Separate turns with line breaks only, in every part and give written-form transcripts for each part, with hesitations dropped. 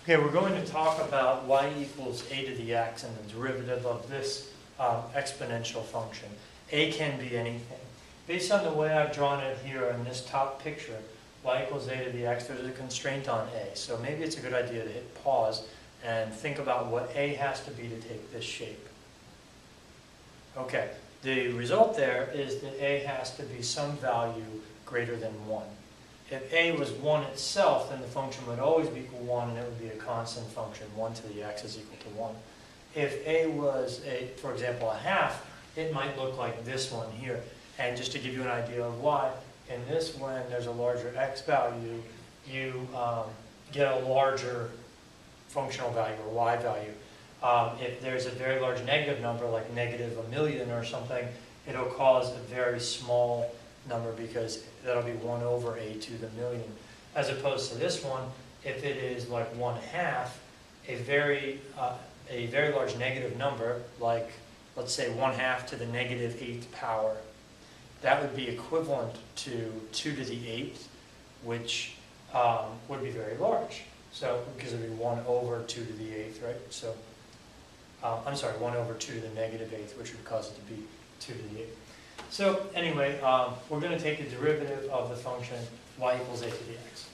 Okay, we're going to talk about y equals a to the x and the derivative of this exponential function. A can be anything. Based on the way I've drawn it here in this top picture, y equals a to the x, there's a constraint on a. So maybe it's a good idea to hit pause and think about what a has to be to take this shape. Okay, the result there is that a has to be some value greater than 1. If a was 1 itself, then the function would always be equal 1, and it would be a constant function. 1 to the x is equal to 1. If a was, for example, a half, it might look like this one here. And just to give you an idea of why, in this, when there's a larger x value, you get a larger functional value or y value. If there's a very large negative number, like -1,000,000 or something, it'll cause a very small number because that'll be 1 over a to the million. As opposed to this one, if it is like 1/2, a very large negative number, like let's say 1/2 to the -8th power, that would be equivalent to 2 to the 8th, which would be very large. So, because it would be 1 over 2 to the 8th, right? So, I'm sorry, 1 over 2 to the -8th, which would cause it to be 2 to the 8th. So, anyway, we're going to take the derivative of the function y equals a to the x.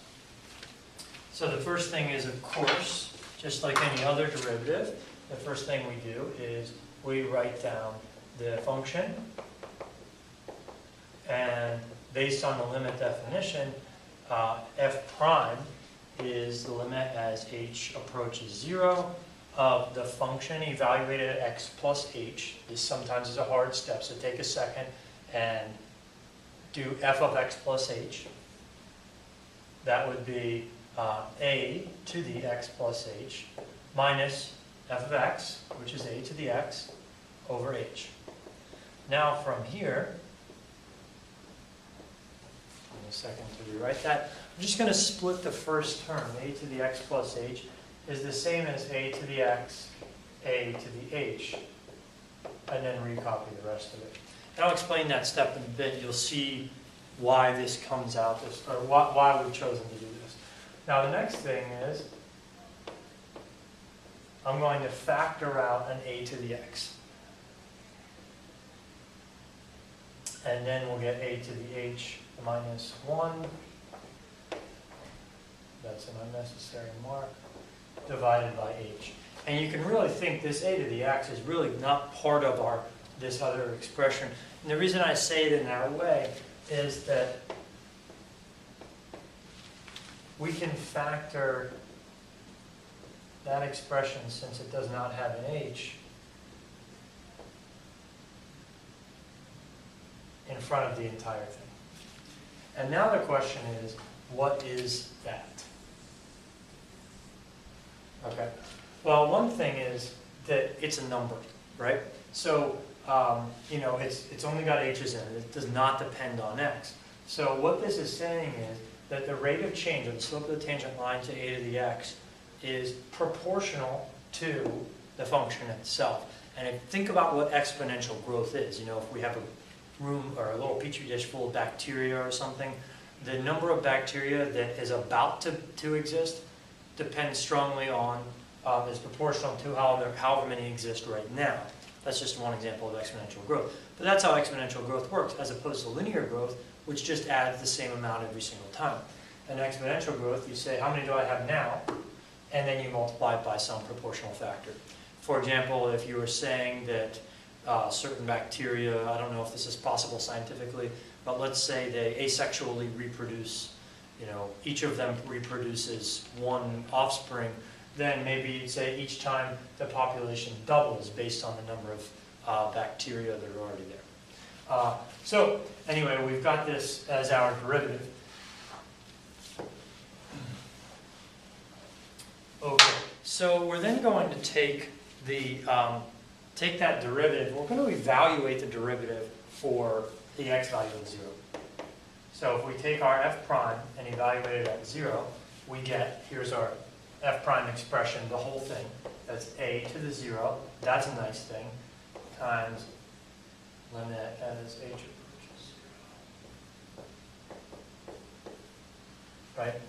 So the first thing is, of course, just like any other derivative, the first thing we do is we write down the function, and based on the limit definition, f prime is the limit as h approaches 0 of the function evaluated at x plus h. This sometimes is a hard step, so take a second and do f of x plus h. That would be a to the x plus h minus f of x, which is a to the x, over h. Now from here, give me a second to rewrite that. I'm just going to split the first term, a to the x plus h, is the same as a to the x, a to the h, and then recopy the rest of it. And I'll explain that step in a bit. You'll see why this comes out, or why we've chosen to do this. Now the next thing is, I'm going to factor out an a to the x. And then we'll get a to the h minus 1. That's an unnecessary mark, divided by h. And you can really think this a to the x is really not part of this other expression. And the reason I say it in that way is that we can factor that expression, since it does not have an h, in front of the entire thing. And now the question is, what is that? Okay. Well, one thing is that it's a number, right? So, it's only got h's in it. It does not depend on x. So what this is saying is that the rate of change of the slope of the tangent line to a to the x is proportional to the function itself. And think about what exponential growth is. If we have a room or a little petri dish full of bacteria or something, the number of bacteria that is about to exist depends strongly on, is proportional to however many exist right now. That's just one example of exponential growth. But that's how exponential growth works, as opposed to linear growth, which just adds the same amount every single time. In exponential growth, you say, how many do I have now? And then you multiply it by some proportional factor. For example, if you were saying that certain bacteria, I don't know if this is possible scientifically, but let's say they asexually reproduce, each of them reproduces one offspring, then maybe you'd say each time the population doubles based on the number of bacteria that are already there. So anyway, we've got this as our derivative. Okay, so we're then going to take that derivative. We're going to evaluate the derivative for the x value of 0. So if we take our f prime and evaluate it at 0, we get, here's our f prime expression, the whole thing. That's a to the 0, that's a nice thing, times limit as h approaches 0. Right?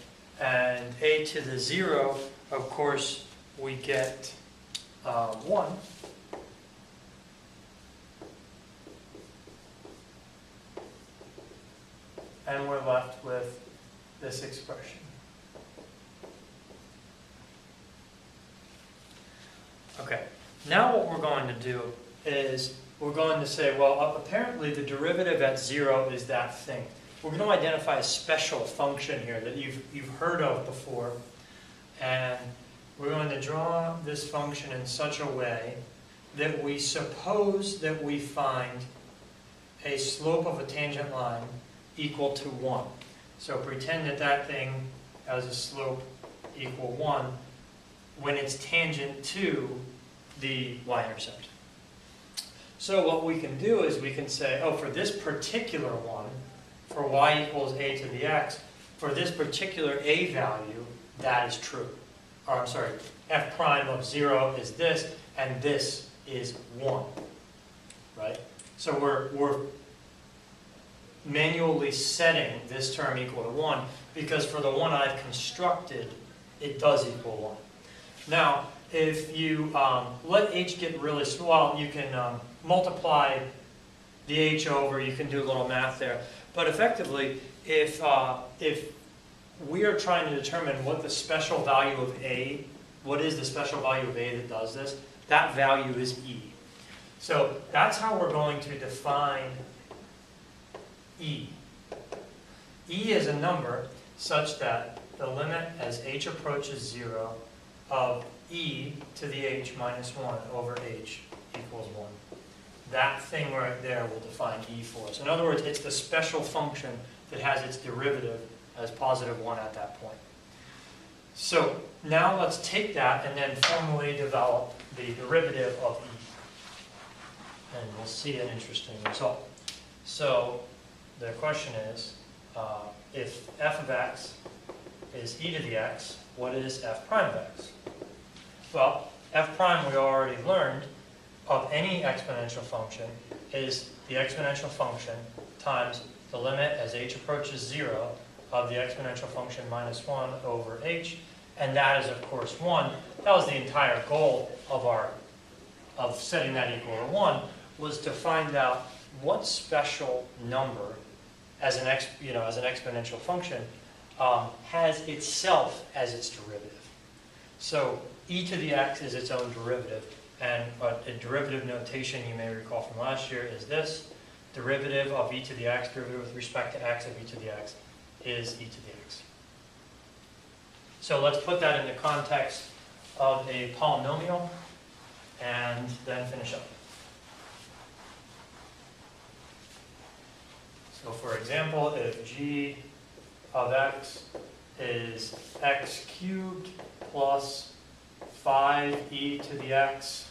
And a to the 0 of course, we get 1. And we're left with this expression. Okay, now what we're going to do is we're going to say, well, apparently the derivative at 0 is that thing. We're going to identify a special function here that you've heard of before. And we're going to draw this function in such a way that we suppose that we find a slope of a tangent line equal to 1. So pretend that that thing has a slope equal 1 when it's tangent to the y-intercept. So what we can do is we can say, oh, for this particular one, for y equals a to the x, for this particular a value, that is true. Or I'm sorry, f prime of 0 is this, and this is 1. Right? So we're manually setting this term equal to 1, because for the one I've constructed, it does equal 1. Now, if you let h get really small, you can multiply the h over, you can do a little math there. But effectively, if we are trying to determine what the special value of a, what is the special value of a that does this, that value is e. So that's how we're going to define e. E is a number such that the limit as h approaches 0 of e to the h minus 1 over h equals 1. That thing right there will define e for us. In other words, it's the special function that has its derivative as positive 1 at that point. So now let's take that and then formally develop the derivative of e. And we'll see an interesting result. So the question is, if f of x is e to the x, what is f prime of x? Well, f prime we already learned of any exponential function is the exponential function times the limit as h approaches 0 of the exponential function minus 1 over h, and that is of course 1. That was the entire goal of setting that equal to 1, was to find out what special number as an exponential function has itself as its derivative. So e to the x is its own derivative, and a derivative notation you may recall from last year is this: derivative of e to the x, derivative with respect to x of e to the x, is e to the x. So let's put that in the context of a polynomial and then finish up. So for example, if g of x is x cubed plus 5e to the x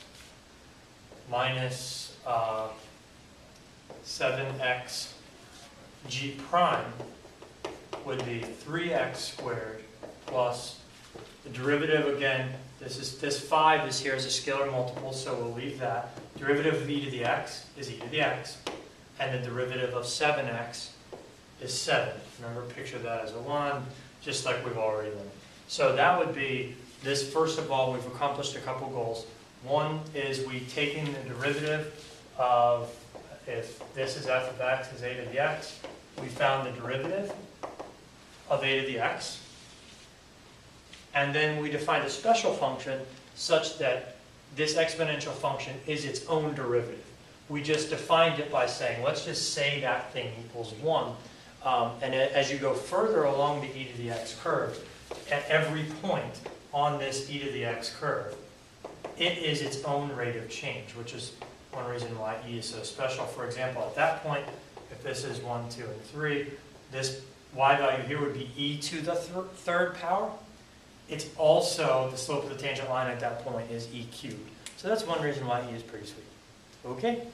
minus 7x, g prime would be 3x squared plus the derivative, again, this 5 is here as a scalar multiple, so we'll leave that. Derivative of e to the x is e to the x, and the derivative of 7x is 7. Remember, picture that as a 1, just like we've already learned. So that would be this. First of all, we've accomplished a couple goals. One is we've taken the derivative of, if this is f of x is a to the x, we found the derivative of a to the x. And then we defined a special function such that this exponential function is its own derivative. We just defined it by saying, let's just say that thing equals 1. And as you go further along the e to the x curve, at every point on this e to the x curve, it is its own rate of change, which is one reason why e is so special. For example, at that point, if this is 1, 2, and 3, this y value here would be e to the third power. It's also, the slope of the tangent line at that point is e cubed. So that's one reason why e is pretty sweet. Okay?